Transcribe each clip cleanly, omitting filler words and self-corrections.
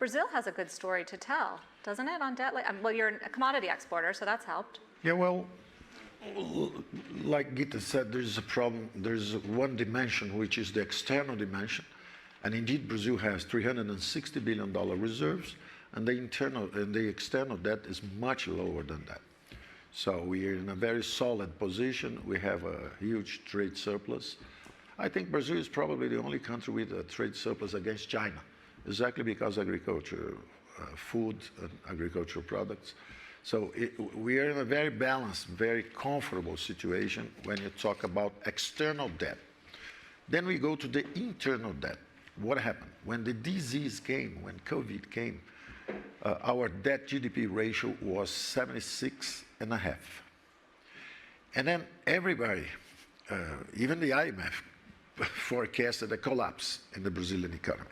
Brazil has a good story to tell, doesn't it, on debt? Well, you're a commodity exporter, so that's helped. Yeah, well, like Gita said, there's a problem. There's one dimension, which is the external dimension. And indeed, Brazil has $360 billion reserves, and the external debt is much lower than that. So we are in a very solid position. We have a huge trade surplus. I think Brazil is probably the only country with a trade surplus against China, exactly because agriculture, food and agricultural products. So we are in a very balanced, very comfortable situation when you talk about external debt. Then we go to the internal debt. What happened? When the disease came, when COVID came, our debt GDP ratio was 76.5. And then everybody, even the IMF, forecasted a collapse in the Brazilian economy.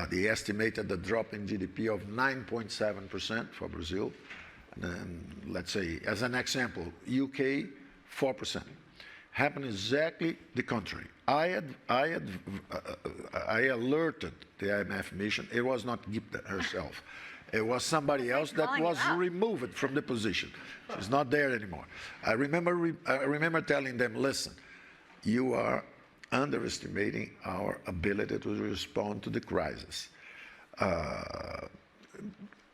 They estimated a drop in GDP of 9.7% for Brazil. And then, let's say, as an example, UK, 4%. Happened exactly the contrary. I alerted the IMF mission. It was not Gita herself. It was somebody else that was removed from the position. She's not there anymore. I remember telling them, listen, you are underestimating our ability to respond to the crisis.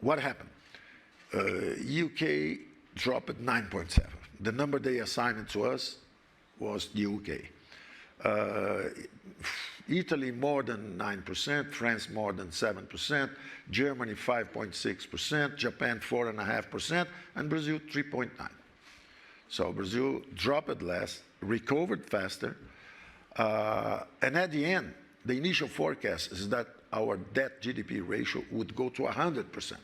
What happened? UK dropped at 9.7. The number they assigned to us was the UK. Italy more than 9%, France more than 7%, Germany 5.6%, Japan 4.5%, and Brazil 3.9%. So Brazil dropped less, recovered faster, and at the end, the initial forecast is that our debt GDP ratio would go to 100%,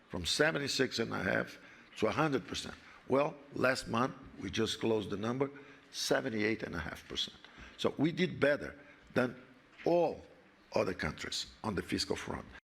from 76.5 to 100%. Well, last month, we just closed the number, 78.5%. So we did better than all other countries on the fiscal front.